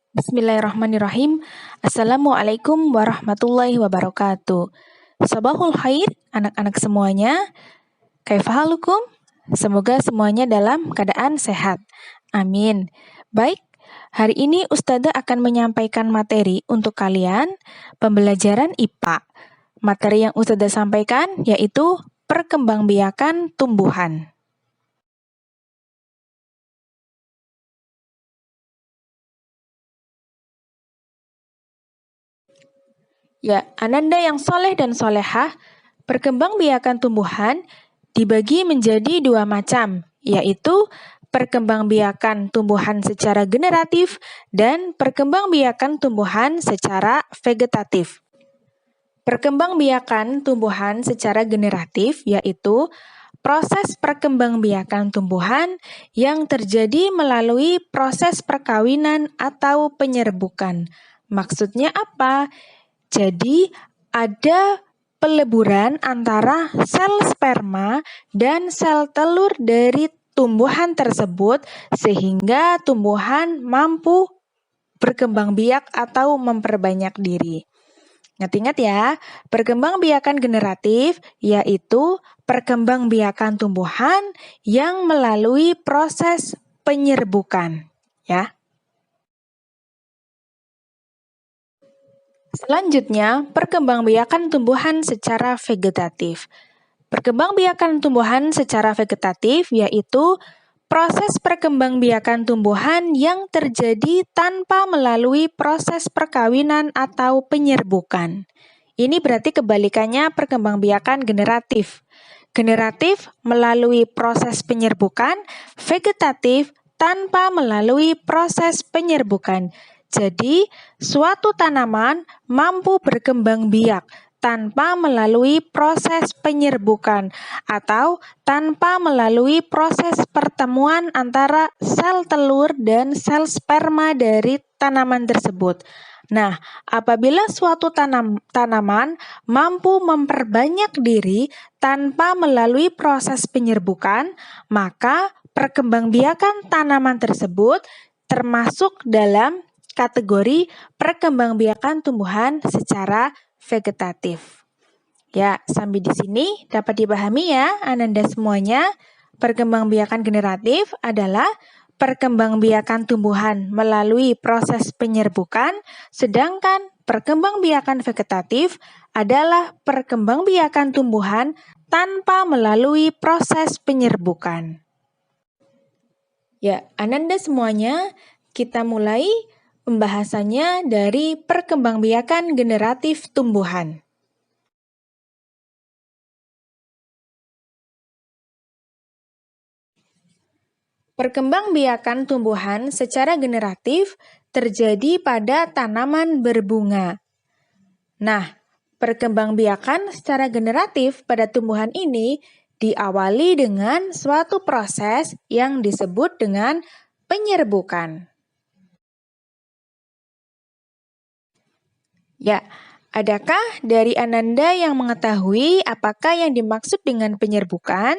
Bismillahirrahmanirrahim. Assalamualaikum warahmatullahi wabarakatuh. Sabahul khair, anak-anak semuanya. Kaifahalukum? Semoga semuanya dalam keadaan sehat. Amin. Baik, hari ini Ustazah akan menyampaikan materi untuk kalian, pembelajaran IPA. Materi yang Ustazah sampaikan yaitu perkembangbiakan tumbuhan. Ya, Ananda yang soleh dan solehah, perkembangbiakan tumbuhan dibagi menjadi dua macam, yaitu perkembangbiakan tumbuhan secara generatif dan perkembangbiakan tumbuhan secara vegetatif. Perkembangbiakan tumbuhan secara generatif yaitu proses perkembangbiakan tumbuhan yang terjadi melalui proses perkawinan atau penyerbukan. Maksudnya apa? Jadi, ada peleburan antara sel sperma dan sel telur dari tumbuhan tersebut sehingga tumbuhan mampu berkembang biak atau memperbanyak diri. Ingat-ingat ya, perkembangbiakan generatif yaitu perkembangbiakan tumbuhan yang melalui proses penyerbukan, ya. Selanjutnya, perkembangbiakan tumbuhan secara vegetatif. Perkembangbiakan tumbuhan secara vegetatif yaitu proses perkembangbiakan tumbuhan yang terjadi tanpa melalui proses perkawinan atau penyerbukan. Ini berarti kebalikannya perkembangbiakan generatif. Generatif melalui proses penyerbukan, vegetatif tanpa melalui proses penyerbukan. Jadi, suatu tanaman mampu berkembang biak tanpa melalui proses penyerbukan atau tanpa melalui proses pertemuan antara sel telur dan sel sperma dari tanaman tersebut. Nah, apabila suatu tanaman mampu memperbanyak diri tanpa melalui proses penyerbukan, maka perkembangbiakan tanaman tersebut termasuk dalam kategori perkembangbiakan tumbuhan secara vegetatif. Ya, sampai di sini dapat dipahami ya, Ananda semuanya. Perkembangbiakan generatif adalah perkembangbiakan tumbuhan melalui proses penyerbukan, sedangkan perkembangbiakan vegetatif adalah perkembangbiakan tumbuhan tanpa melalui proses penyerbukan. Ya, Ananda semuanya, kita mulai pembahasannya dari perkembangbiakan generatif tumbuhan. Perkembangbiakan tumbuhan secara generatif terjadi pada tanaman berbunga. Nah, perkembangbiakan secara generatif pada tumbuhan ini diawali dengan suatu proses yang disebut dengan penyerbukan. Ya, adakah dari Ananda yang mengetahui apakah yang dimaksud dengan penyerbukan?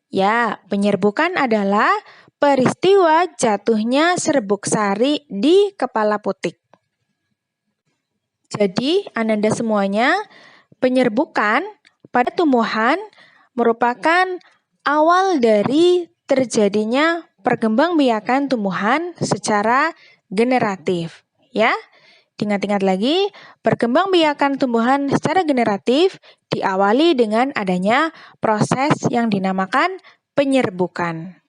Ya, penyerbukan adalah peristiwa jatuhnya serbuk sari di kepala putik. Jadi, Ananda semuanya, penyerbukan pada tumbuhan merupakan awal dari terjadinya perkembangbiakan tumbuhan secara generatif. Ya, ingat-ingat lagi, perkembangbiakan tumbuhan secara generatif diawali dengan adanya proses yang dinamakan penyerbukan.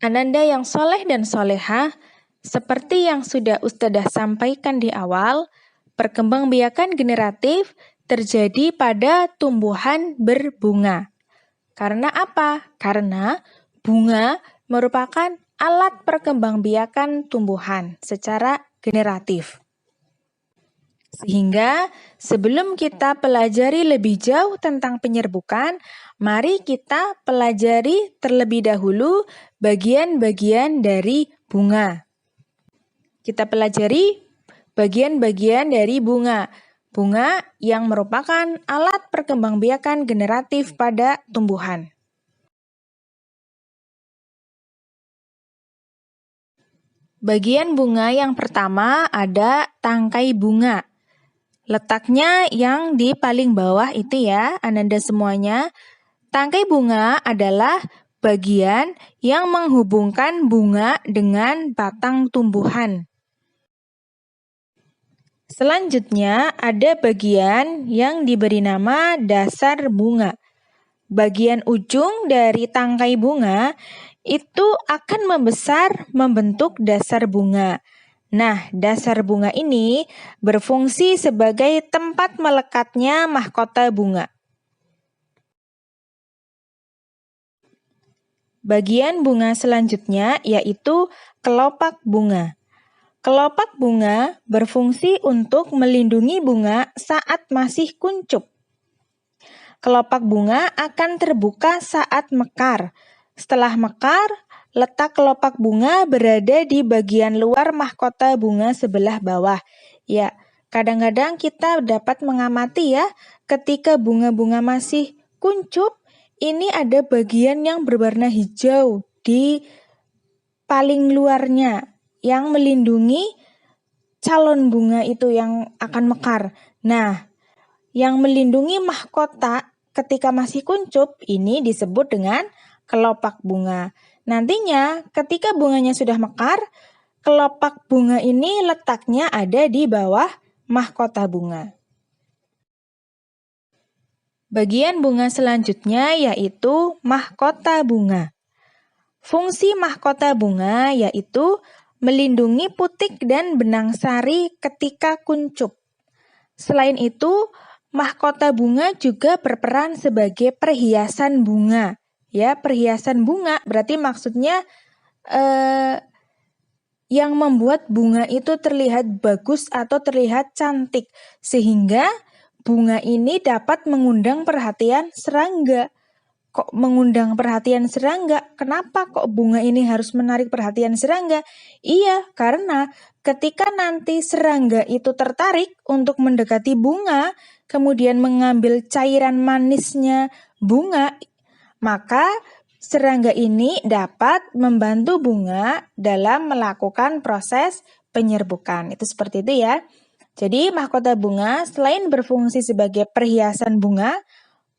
Ananda yang soleh dan solehah, seperti yang sudah Ustazah sampaikan di awal, perkembangbiakan generatif terjadi pada tumbuhan berbunga. Karena apa? Karena bunga merupakan alat perkembangbiakan tumbuhan secara generatif. Sehingga sebelum kita pelajari lebih jauh tentang penyerbukan, mari kita pelajari terlebih dahulu bagian-bagian dari bunga. Kita pelajari bagian-bagian dari bunga. Bunga yang merupakan alat perkembangbiakan generatif pada tumbuhan. Bagian bunga yang pertama ada tangkai bunga. Letaknya yang di paling bawah itu ya, Ananda semuanya. Tangkai bunga adalah bagian yang menghubungkan bunga dengan batang tumbuhan. Selanjutnya ada bagian yang diberi nama dasar bunga. Bagian ujung dari tangkai bunga itu akan membesar membentuk dasar bunga. Nah, dasar bunga ini berfungsi sebagai tempat melekatnya mahkota bunga. Bagian bunga selanjutnya yaitu kelopak bunga. Kelopak bunga berfungsi untuk melindungi bunga saat masih kuncup. Kelopak bunga akan terbuka saat mekar. Setelah mekar, letak kelopak bunga berada di bagian luar mahkota bunga sebelah bawah. Ya, kadang-kadang kita dapat mengamati ya, ketika bunga-bunga masih kuncup, ini ada bagian yang berwarna hijau di paling luarnya yang melindungi calon bunga itu yang akan mekar. Nah, yang melindungi mahkota ketika masih kuncup ini disebut dengan kelopak bunga. Nantinya ketika bunganya sudah mekar, kelopak bunga ini letaknya ada di bawah mahkota bunga. Bagian bunga selanjutnya yaitu mahkota bunga. Fungsi mahkota bunga yaitu melindungi putik dan benang sari ketika kuncup. Selain itu, mahkota bunga juga berperan sebagai perhiasan bunga. Ya, perhiasan bunga berarti maksudnya yang membuat bunga itu terlihat bagus atau terlihat cantik, sehingga bunga ini dapat mengundang perhatian serangga. Kok mengundang perhatian serangga? Kenapa kok bunga ini harus menarik perhatian serangga? Iya, karena ketika nanti serangga itu tertarik untuk mendekati bunga, kemudian mengambil cairan manisnya bunga, maka serangga ini dapat membantu bunga dalam melakukan proses penyerbukan. Itu seperti itu ya. Jadi mahkota bunga selain berfungsi sebagai perhiasan bunga,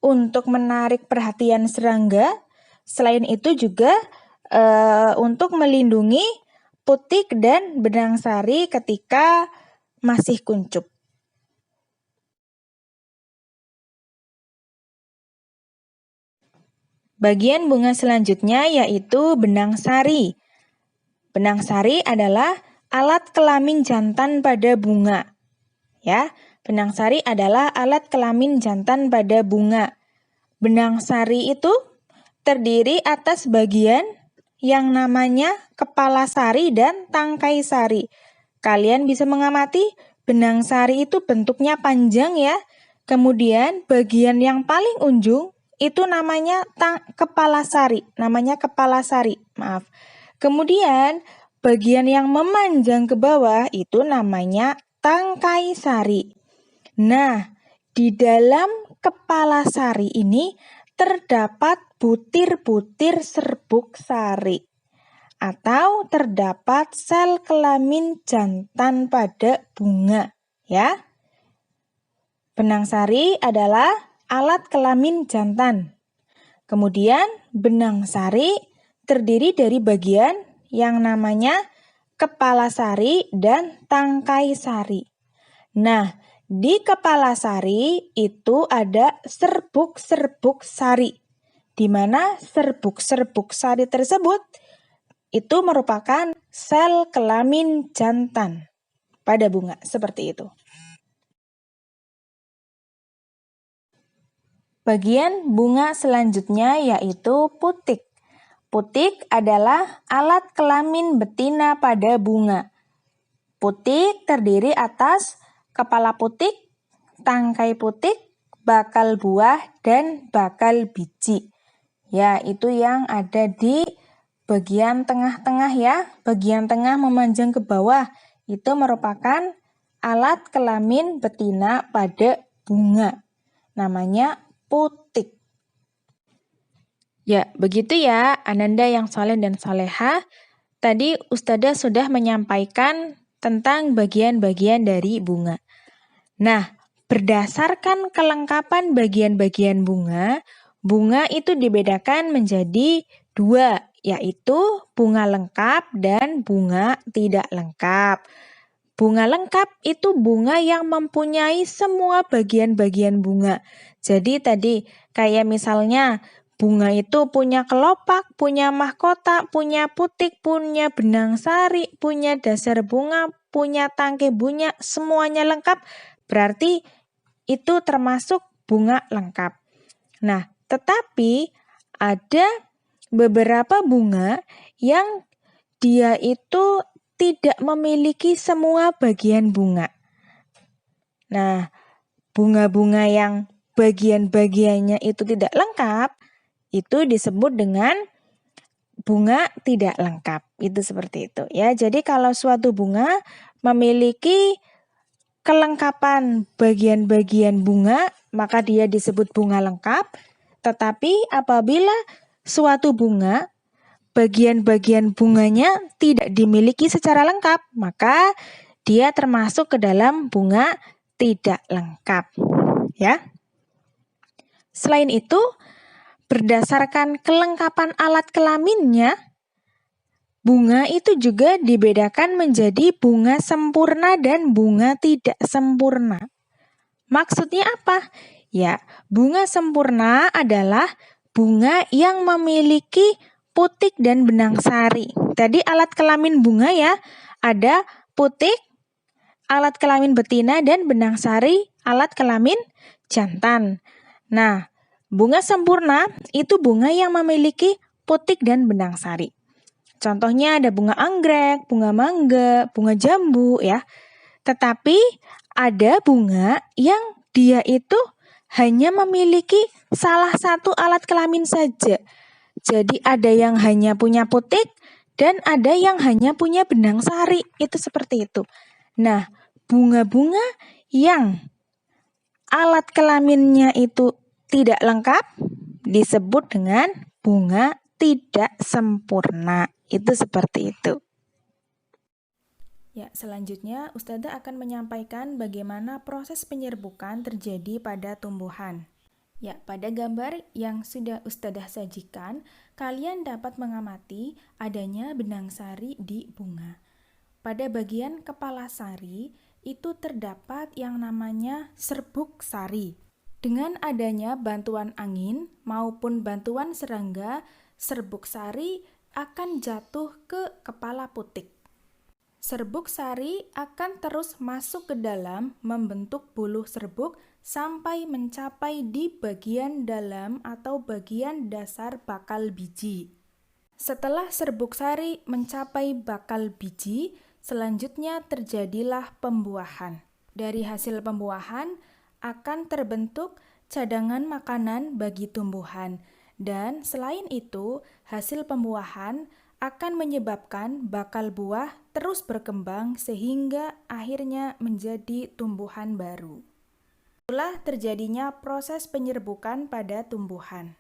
untuk menarik perhatian serangga, selain itu juga untuk melindungi putik dan benang sari ketika masih kuncup. Bagian bunga selanjutnya yaitu benang sari. Benang sari adalah alat kelamin jantan pada bunga. Ya, benang sari adalah alat kelamin jantan pada bunga. Benang sari itu terdiri atas bagian yang namanya kepala sari dan tangkai sari. Kalian bisa mengamati benang sari itu bentuknya panjang ya. Kemudian bagian yang paling ujung itu namanya kepala sari, maaf. Kemudian bagian yang memanjang ke bawah itu namanya tangkai sari. Nah, di dalam kepala sari ini terdapat butir-butir serbuk sari atau terdapat sel kelamin jantan pada bunga, ya. Benang sari adalah alat kelamin jantan. Kemudian benang sari terdiri dari bagian yang namanya kepala sari dan tangkai sari. Nah, di kepala sari itu ada serbuk-serbuk sari, di mana serbuk-serbuk sari tersebut itu merupakan sel kelamin jantan pada bunga, seperti itu. Bagian bunga selanjutnya yaitu putik. Putik adalah alat kelamin betina pada bunga. Putik terdiri atas kepala putik, tangkai putik, bakal buah, dan bakal biji. Ya, itu yang ada di bagian tengah-tengah ya. Bagian tengah memanjang ke bawah. Itu merupakan alat kelamin betina pada bunga. Namanya putik. Ya, begitu ya Ananda yang saleh dan saleha. Tadi Ustadzah sudah menyampaikan tentang bagian-bagian dari bunga. Nah, berdasarkan kelengkapan bagian-bagian bunga, bunga itu dibedakan menjadi dua, yaitu bunga lengkap dan bunga tidak lengkap. Bunga lengkap itu bunga yang mempunyai semua bagian-bagian bunga. Jadi tadi kayak misalnya bunga itu punya kelopak, punya mahkota, punya putik, punya benang sari, punya dasar bunga, punya tangkai bunga, semuanya lengkap. Berarti itu termasuk bunga lengkap. Nah, tetapi ada beberapa bunga yang dia itu tidak memiliki semua bagian bunga. Nah, bunga-bunga yang bagian-bagiannya itu tidak lengkap, itu disebut dengan bunga tidak lengkap. Itu seperti itu ya. Jadi kalau suatu bunga memiliki kelengkapan bagian-bagian bunga, maka dia disebut bunga lengkap. Tetapi apabila suatu bunga bagian-bagian bunganya tidak dimiliki secara lengkap, maka dia termasuk ke dalam bunga tidak lengkap. Ya. Selain itu, berdasarkan kelengkapan alat kelaminnya, bunga itu juga dibedakan menjadi bunga sempurna dan bunga tidak sempurna. Maksudnya apa? Ya, bunga sempurna adalah bunga yang memiliki putik dan benang sari. Tadi alat kelamin bunga ya, ada putik, alat kelamin betina, dan benang sari, alat kelamin jantan. Nah, bunga sempurna itu bunga yang memiliki putik dan benang sari. Contohnya ada bunga anggrek, bunga mangga, bunga jambu ya. Tetapi ada bunga yang dia itu hanya memiliki salah satu alat kelamin saja. Jadi ada yang hanya punya putik dan ada yang hanya punya benang sari. Itu seperti itu. Nah, bunga-bunga yang alat kelaminnya itu tidak lengkap disebut dengan bunga tidak sempurna. Itu seperti itu. Ya, selanjutnya Ustadzah akan menyampaikan bagaimana proses penyerbukan terjadi pada tumbuhan. Ya, pada gambar yang sudah Ustadzah sajikan, kalian dapat mengamati adanya benang sari di bunga. Pada bagian kepala sari itu terdapat yang namanya serbuk sari. Dengan adanya bantuan angin maupun bantuan serangga, serbuk sari akan jatuh ke kepala putik. Serbuk sari akan terus masuk ke dalam membentuk buluh serbuk sampai mencapai di bagian dalam atau bagian dasar bakal biji. Setelah serbuk sari mencapai bakal biji, selanjutnya terjadilah pembuahan. Dari hasil pembuahan akan terbentuk cadangan makanan bagi tumbuhan. Dan selain itu, hasil pembuahan akan menyebabkan bakal buah terus berkembang sehingga akhirnya menjadi tumbuhan baru. Itulah terjadinya proses penyerbukan pada tumbuhan.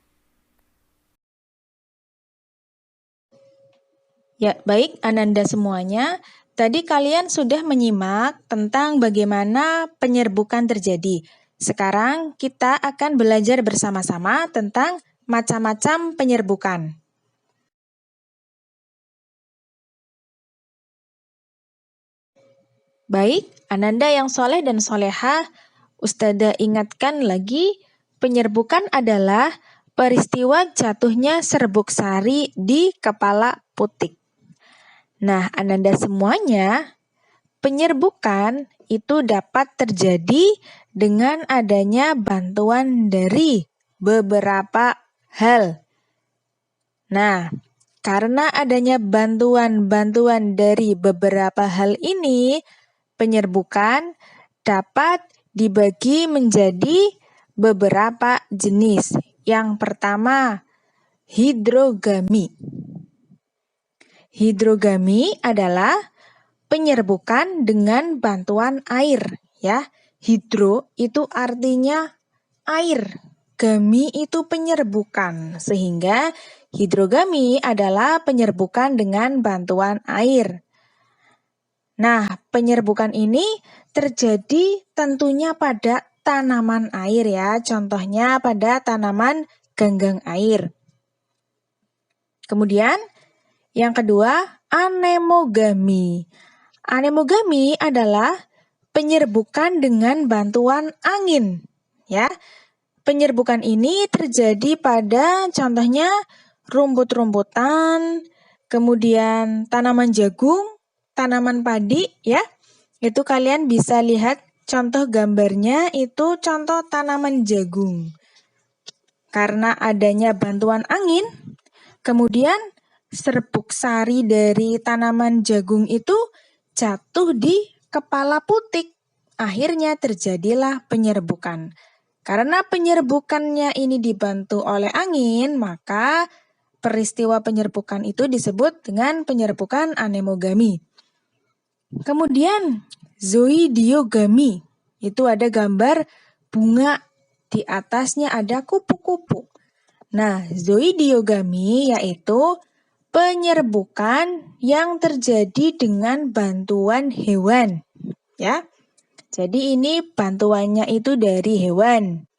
Ya, baik Ananda semuanya. Tadi kalian sudah menyimak tentang bagaimana penyerbukan terjadi. Sekarang kita akan belajar bersama-sama tentang macam-macam penyerbukan. Baik, Ananda yang soleh dan soleha, Ustadzah ingatkan lagi, penyerbukan adalah peristiwa jatuhnya serbuk sari di kepala putik. Nah, Ananda semuanya, penyerbukan itu dapat terjadi dengan adanya bantuan dari beberapa hal. Nah, karena adanya bantuan-bantuan dari beberapa hal ini, penyerbukan dapat dibagi menjadi beberapa jenis. Yang pertama, hidrogami. Hidrogami adalah penyerbukan dengan bantuan air, ya. Hidro itu artinya air. gami itu penyerbukan, sehingga hidrogami adalah penyerbukan dengan bantuan air. Nah, penyerbukan ini terjadi tentunya pada tanaman air ya, contohnya pada tanaman ganggang air. Kemudian, yang kedua, anemogami. Anemogami adalah penyerbukan dengan bantuan angin, ya. Penyerbukan ini terjadi pada contohnya rumput-rumputan, kemudian tanaman jagung, tanaman padi, ya. Itu kalian bisa lihat contoh gambarnya itu contoh tanaman jagung. Karena adanya bantuan angin, kemudian serbuk sari dari tanaman jagung itu jatuh di kepala putik. Akhirnya terjadilah penyerbukan. Karena penyerbukannya ini dibantu oleh angin, maka peristiwa penyerbukan itu disebut dengan penyerbukan anemogami. Kemudian zoidiogami, itu ada gambar bunga, di atasnya ada kupu-kupu. Nah, zoidiogami yaitu penyerbukan yang terjadi dengan bantuan hewan, ya. Jadi ini bantuannya itu dari hewan.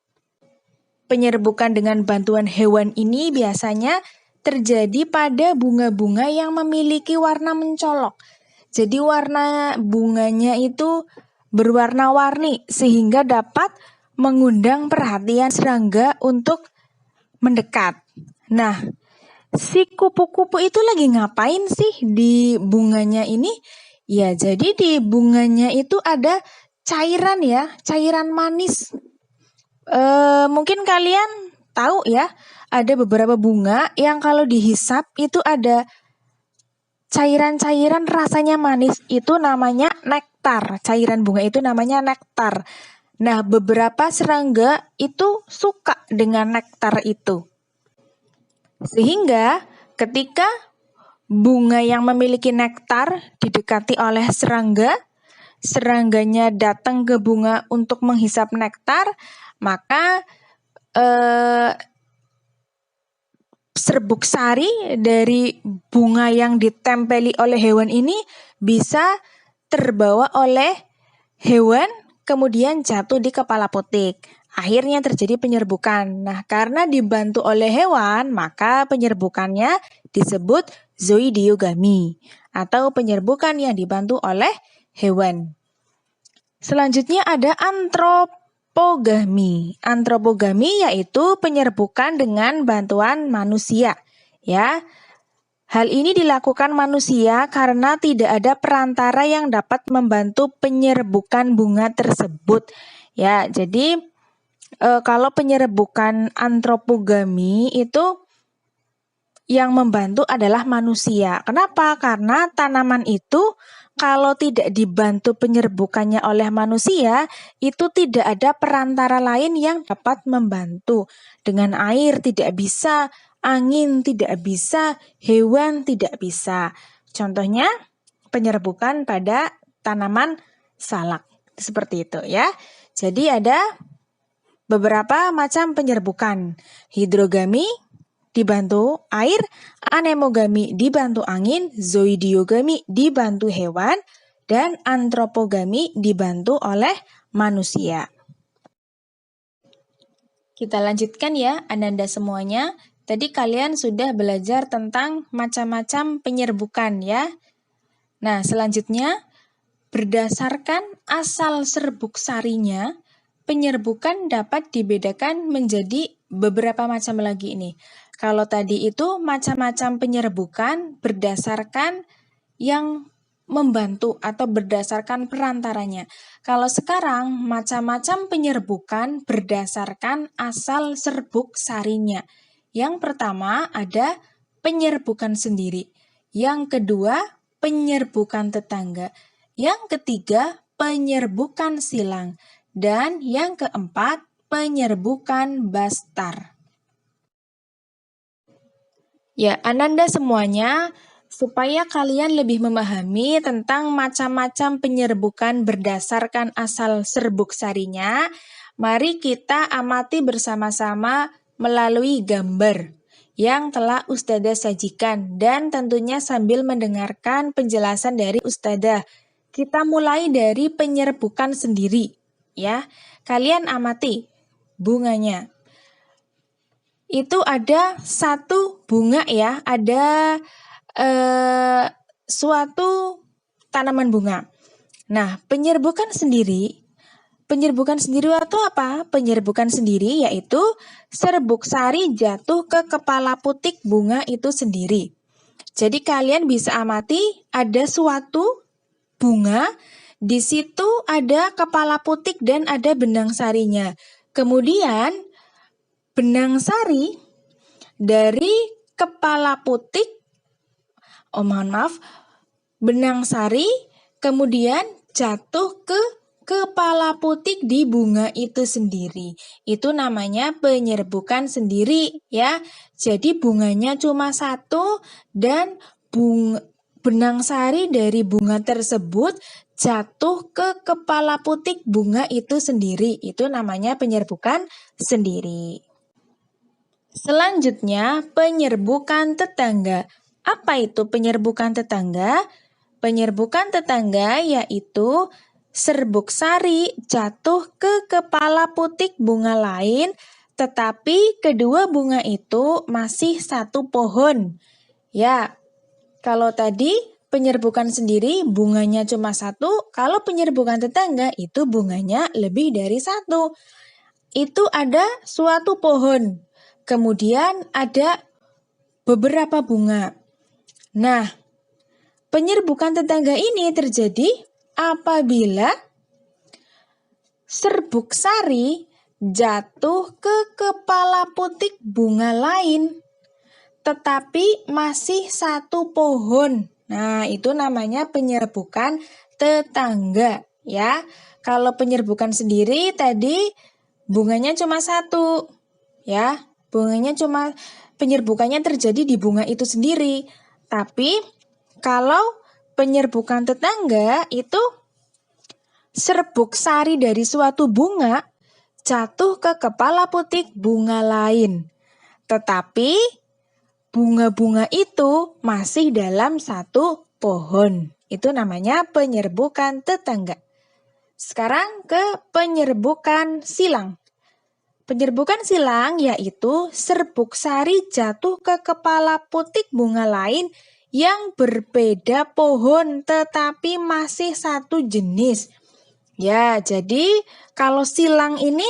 Penyerbukan dengan bantuan hewan ini biasanya terjadi pada bunga-bunga yang memiliki warna mencolok. Jadi warna bunganya itu berwarna-warni sehingga dapat mengundang perhatian serangga untuk mendekat. Nah, si kupu-kupu itu lagi ngapain sih di bunganya ini? Ya, jadi di bunganya itu ada cairan ya, cairan manis. Mungkin kalian tahu ya, ada beberapa bunga yang kalau dihisap itu ada cairan-cairan rasanya manis, itu namanya nektar. Cairan bunga itu namanya nektar. Nah, beberapa serangga itu suka dengan nektar itu. Sehingga ketika bunga yang memiliki nektar didekati oleh serangga, serangganya datang ke bunga untuk menghisap nektar, maka serbuk sari dari bunga yang ditempeli oleh hewan ini bisa terbawa oleh hewan kemudian jatuh di kepala putik. Akhirnya terjadi penyerbukan. Nah, karena dibantu oleh hewan, maka penyerbukannya disebut zoidiogami atau penyerbukan yang dibantu oleh hewan. Selanjutnya ada antropogami. Antropogami yaitu penyerbukan dengan bantuan manusia, ya. Hal ini dilakukan manusia karena tidak ada perantara yang dapat membantu penyerbukan bunga tersebut. Ya, jadi kalau penyerbukan antropogami itu yang membantu adalah manusia. Kenapa? Karena tanaman itu kalau tidak dibantu penyerbukannya oleh manusia, itu tidak ada perantara lain yang dapat membantu. Dengan air tidak bisa, angin tidak bisa, hewan tidak bisa. Contohnya penyerbukan pada tanaman salak. Seperti itu ya. Jadi ada beberapa macam penyerbukan. Hidrogami dibantu air, anemogami dibantu angin, zoidiogami dibantu hewan, dan antropogami dibantu oleh manusia. Kita lanjutkan ya, Ananda semuanya. Tadi kalian sudah belajar tentang macam-macam penyerbukan ya. Nah, selanjutnya berdasarkan asal serbuk sarinya, penyerbukan dapat dibedakan menjadi beberapa macam lagi ini. Kalau tadi itu macam-macam penyerbukan berdasarkan yang membantu atau berdasarkan perantaranya. Kalau sekarang macam-macam penyerbukan berdasarkan asal serbuk sarinya. Yang pertama ada penyerbukan sendiri. Yang kedua penyerbukan tetangga. Yang ketiga penyerbukan silang. Dan yang keempat penyerbukan bastar. Ya, Ananda semuanya, supaya kalian lebih memahami tentang macam-macam penyerbukan berdasarkan asal serbuk sarinya, Mari kita amati bersama-sama melalui gambar yang telah Ustadzah sajikan dan tentunya sambil mendengarkan penjelasan dari Ustadzah. Kita mulai dari penyerbukan sendiri, ya. Kalian amati bunganya. Itu ada satu bunga ya, ada suatu tanaman bunga. Nah, penyerbukan sendiri itu apa? Penyerbukan sendiri yaitu serbuk sari jatuh ke kepala putik bunga itu sendiri. Jadi kalian bisa amati ada suatu bunga, di situ ada kepala putik dan ada benang sarinya. Kemudian benang sari dari kepala putik, benang sari kemudian jatuh ke kepala putik di bunga itu sendiri. Itu namanya penyerbukan sendiri ya. Jadi bunganya cuma satu dan benang sari dari bunga tersebut jatuh ke kepala putik bunga itu sendiri. Itu namanya penyerbukan sendiri. Selanjutnya, penyerbukan tetangga. Apa itu penyerbukan tetangga? Penyerbukan tetangga yaitu serbuk sari jatuh ke kepala putik bunga lain, tetapi kedua bunga itu masih satu pohon. Ya, kalau tadi penyerbukan sendiri bunganya cuma satu, kalau penyerbukan tetangga itu bunganya lebih dari satu. Itu ada suatu pohon, kemudian ada beberapa bunga. Nah, penyerbukan tetangga ini terjadi apabila serbuk sari jatuh ke kepala putik bunga lain, tetapi masih satu pohon. Nah, itu namanya penyerbukan tetangga ya. Kalau penyerbukan sendiri tadi bunganya cuma satu ya. Penyerbukannya terjadi di bunga itu sendiri. Tapi kalau penyerbukan tetangga itu serbuk sari dari suatu bunga jatuh ke kepala putik bunga lain. Tetapi bunga-bunga itu masih dalam satu pohon. Itu namanya penyerbukan tetangga. Sekarang ke penyerbukan silang. Penyerbukan silang yaitu serbuk sari jatuh ke kepala putik bunga lain yang berbeda pohon tetapi masih satu jenis. Ya, jadi kalau silang ini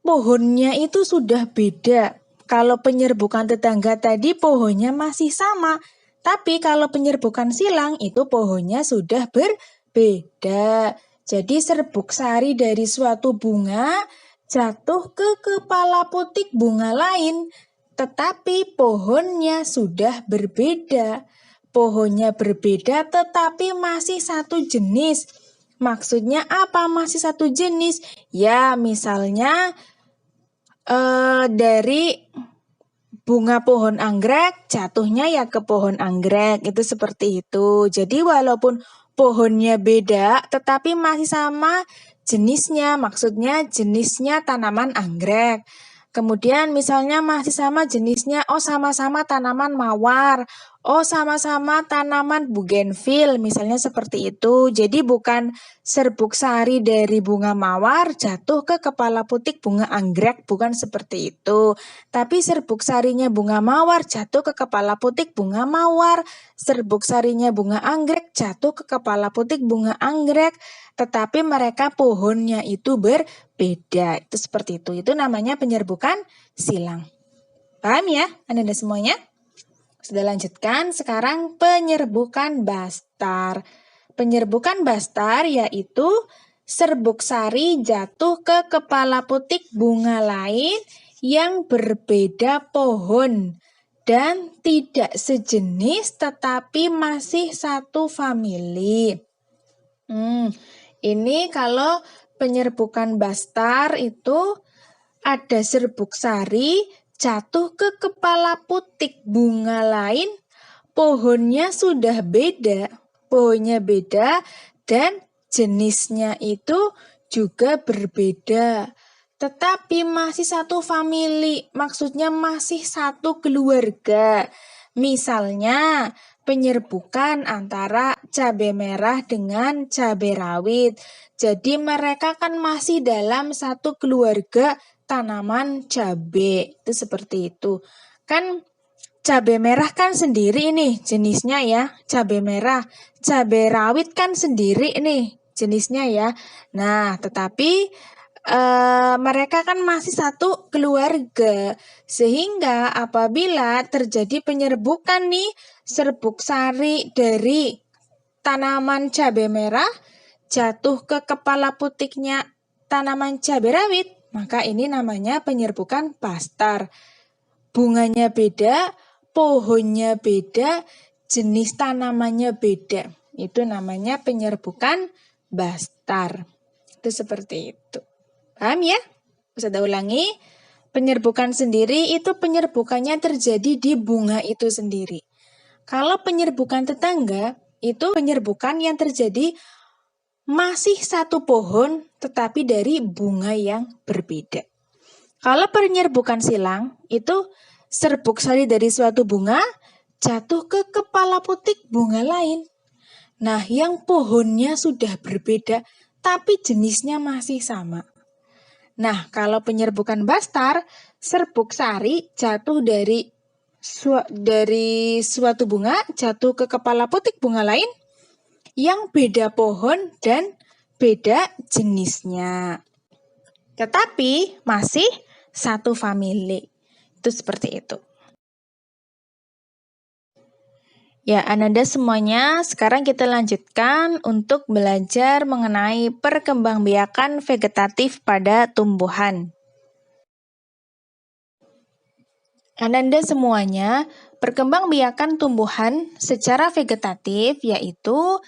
pohonnya itu sudah beda. Kalau penyerbukan tetangga tadi pohonnya masih sama. Tapi kalau penyerbukan silang itu pohonnya sudah berbeda. Jadi serbuk sari dari suatu bunga jatuh ke kepala putik bunga lain, tetapi pohonnya sudah berbeda. Pohonnya berbeda tetapi masih satu jenis. Maksudnya apa masih satu jenis? Ya, misalnya dari bunga pohon anggrek jatuhnya ya ke pohon anggrek, itu seperti itu. Jadi walaupun pohonnya beda tetapi masih sama jenisnya, maksudnya jenisnya tanaman anggrek. Kemudian misalnya masih sama jenisnya, sama-sama tanaman mawar, sama-sama tanaman bugenvil, misalnya seperti itu. Jadi bukan serbuk sari dari bunga mawar jatuh ke kepala putik bunga anggrek, bukan seperti itu. Tapi serbuk sarinya bunga mawar jatuh ke kepala putik bunga mawar, serbuk sarinya bunga anggrek jatuh ke kepala putik bunga anggrek, tetapi mereka pohonnya itu berbeda. Itu seperti itu. Itu namanya penyerbukan silang. Paham ya, Anda semuanya? Sudah lanjutkan, sekarang penyerbukan bastar. Penyerbukan bastar yaitu serbuk sari jatuh ke kepala putik bunga lain yang berbeda pohon dan tidak sejenis tetapi masih satu famili. Ini kalau penyerbukan bastar itu ada serbuk sari jatuh ke kepala putik bunga lain, pohonnya sudah beda, dan jenisnya itu juga berbeda, tetapi masih satu famili, maksudnya masih satu keluarga. Misalnya, penyerbukan antara cabai merah dengan cabai rawit. Jadi mereka kan masih dalam satu keluarga tanaman cabai. Itu seperti itu. Kan cabai merah kan sendiri nih jenisnya ya, cabai merah. Cabai rawit kan sendiri nih jenisnya ya. Nah, tetapi mereka kan masih satu keluarga. Sehingga apabila terjadi penyerbukan nih, serbuk sari dari tanaman cabai merah jatuh ke kepala putiknya tanaman cabai rawit, maka ini namanya penyerbukan bastar. Bunganya beda, pohonnya beda, jenis tanamannya beda. Itu namanya penyerbukan bastar. Itu seperti itu. Paham ya? Ustazah ulangi. Penyerbukan sendiri itu penyerbukannya terjadi di bunga itu sendiri. Kalau penyerbukan tetangga, itu penyerbukan yang terjadi masih satu pohon tetapi dari bunga yang berbeda. Kalau penyerbukan silang, itu serbuk sari dari suatu bunga jatuh ke kepala putik bunga lain. Nah, yang pohonnya sudah berbeda, tapi jenisnya masih sama. Nah, kalau penyerbukan bastar, serbuk sari jatuh dari suatu bunga, jatuh ke kepala putik bunga lain, yang beda pohon dan beda jenisnya. Tetapi masih satu famili. Itu seperti itu. Ya, Ananda semuanya, sekarang kita lanjutkan untuk belajar mengenai perkembangbiakan vegetatif pada tumbuhan. Ananda semuanya, perkembangbiakan tumbuhan secara vegetatif yaitu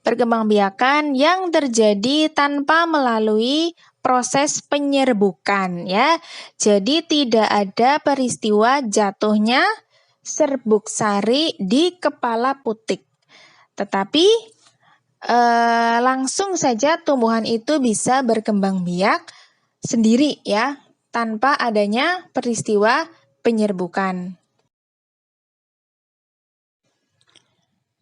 perkembangbiakan yang terjadi tanpa melalui proses penyerbukan ya. Jadi tidak ada peristiwa jatuhnya serbuk sari di kepala putik. Tetapi langsung saja tumbuhan itu bisa berkembang biak sendiri ya, tanpa adanya peristiwa penyerbukan.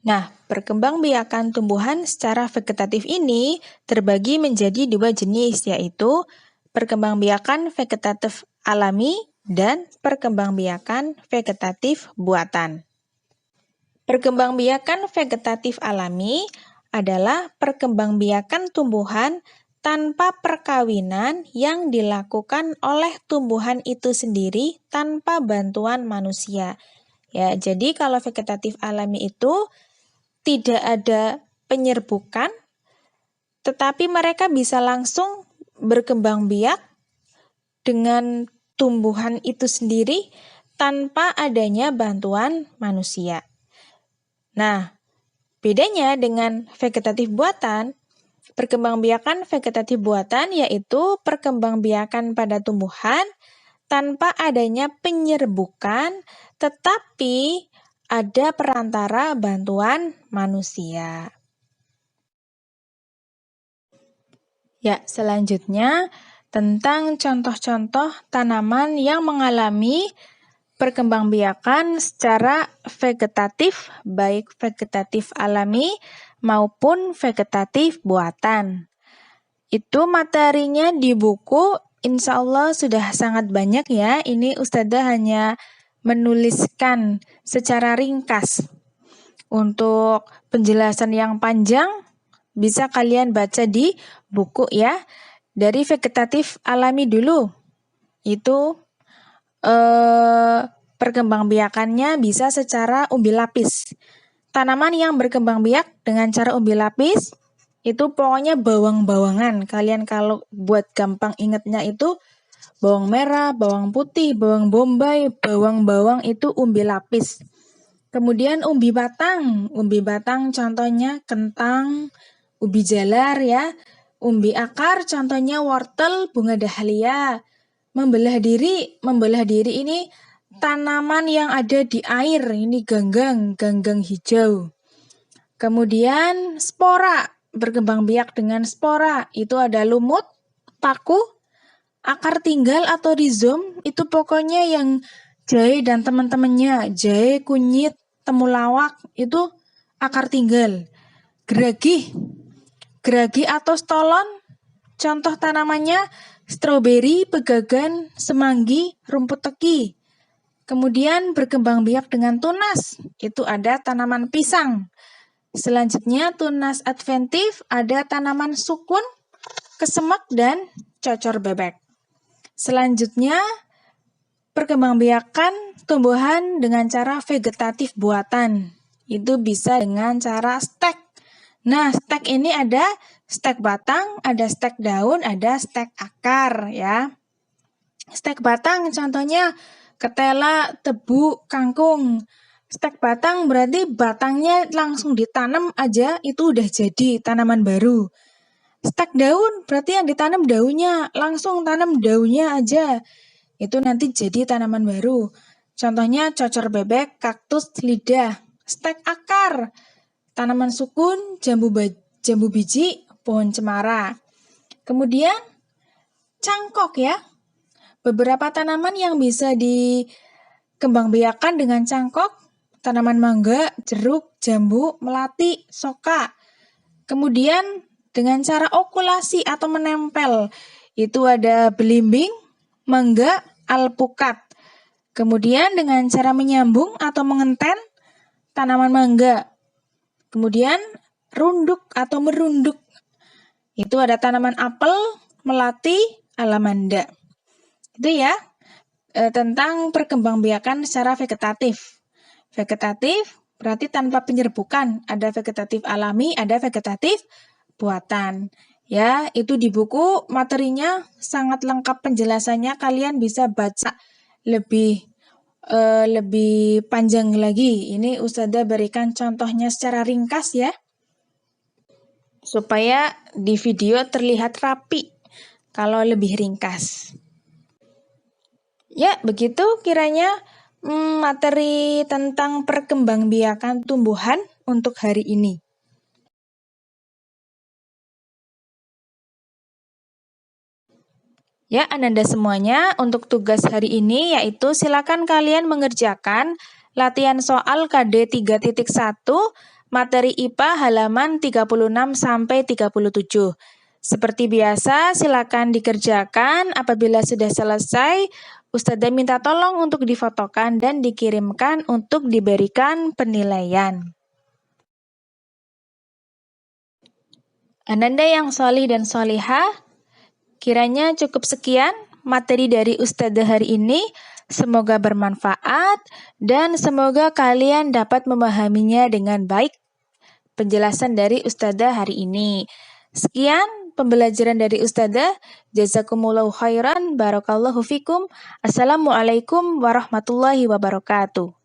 Nah, perkembangbiakan tumbuhan secara vegetatif ini terbagi menjadi dua jenis, yaitu perkembangbiakan vegetatif alami dan perkembangbiakan vegetatif buatan. Perkembangbiakan vegetatif alami adalah perkembangbiakan tumbuhan tanpa perkawinan yang dilakukan oleh tumbuhan itu sendiri tanpa bantuan manusia. Ya, jadi kalau vegetatif alami itu tidak ada penyerbukan, tetapi mereka bisa langsung berkembang biak dengan tumbuhan itu sendiri tanpa adanya bantuan manusia. Nah, bedanya dengan vegetatif buatan, perkembangbiakan vegetatif buatan yaitu perkembangbiakan pada tumbuhan tanpa adanya penyerbukan, tetapi ada perantara bantuan manusia. Ya, selanjutnya tentang contoh-contoh tanaman yang mengalami perkembangbiakan secara vegetatif, baik vegetatif alami maupun vegetatif buatan. Itu materinya di buku, insya Allah sudah sangat banyak ya. Ini Ustazah hanya menuliskan secara ringkas. Untuk penjelasan yang panjang, bisa kalian baca di buku ya. Dari vegetatif alami dulu, itu perkembangbiakannya bisa secara umbi lapis. Tanaman yang berkembang biak dengan cara umbi lapis, itu pokoknya bawang-bawangan. Kalian kalau buat gampang ingatnya itu bawang merah, bawang putih, bawang bombay, bawang-bawang itu umbi lapis. Kemudian umbi batang contohnya kentang, ubi jalar ya. Umbi akar contohnya wortel, bunga dahlia. Membelah diri ini tanaman yang ada di air, ini ganggang hijau. Kemudian spora berkembang biak dengan spora, itu ada lumut, paku, akar tinggal atau rizom, itu pokoknya yang jahe dan teman-temannya, jahe, kunyit, temulawak, itu akar tinggal. Geragi atau stolon, contoh tanamannya stroberi, pegagan, semanggi, rumput teki. Kemudian berkembang biak dengan tunas, itu ada tanaman pisang. Selanjutnya tunas adventif, ada tanaman sukun, kesemek, dan cocor bebek. Selanjutnya perkembangbiakan tumbuhan dengan cara vegetatif buatan. Itu bisa dengan cara stek. Nah, stek ini ada stek batang, ada stek daun, ada stek akar ya. Stek batang contohnya ketela, tebu, kangkung. Stek batang berarti batangnya langsung ditanam aja itu udah jadi tanaman baru. Stek daun berarti yang ditanam daunnya, langsung tanam daunnya aja. Itu nanti jadi tanaman baru. Contohnya cocor bebek, kaktus, lidah. Stek akar, tanaman sukun, jambu biji, pohon cemara. Kemudian cangkok ya. Beberapa tanaman yang bisa dikembangbiakan dengan cangkok, tanaman mangga, jeruk, jambu, melati, soka. Kemudian dengan cara okulasi atau menempel, itu ada belimbing, mangga, alpukat. Kemudian dengan cara menyambung atau mengenten, tanaman mangga. Kemudian runduk atau merunduk, itu ada tanaman apel, melati, alamanda. Itu ya tentang perkembangbiakan secara vegetatif. Vegetatif berarti tanpa penyerbukan, ada vegetatif alami, ada vegetatif buatan. Ya, itu di buku materinya sangat lengkap penjelasannya, kalian bisa baca lebih panjang lagi. Ini Ustazah berikan contohnya secara ringkas ya, supaya di video terlihat rapi kalau lebih ringkas. Ya, begitu kiranya materi tentang perkembangbiakan tumbuhan untuk hari ini. Ya, Ananda semuanya, untuk tugas hari ini yaitu silakan kalian mengerjakan latihan soal KD 3.1 materi IPA halaman 36 sampai 37. Seperti biasa, silakan dikerjakan. Apabila sudah selesai, Ustazah minta tolong untuk difotokan dan dikirimkan untuk diberikan penilaian. Ananda yang solih dan solihah, kiranya cukup sekian materi dari Ustazah hari ini. Semoga bermanfaat dan semoga kalian dapat memahaminya dengan baik penjelasan dari Ustazah hari ini. Sekian pembelajaran dari Ustazah. Jazakumullahu khairan. Barakallahu fikum. Assalamualaikum warahmatullahi wabarakatuh.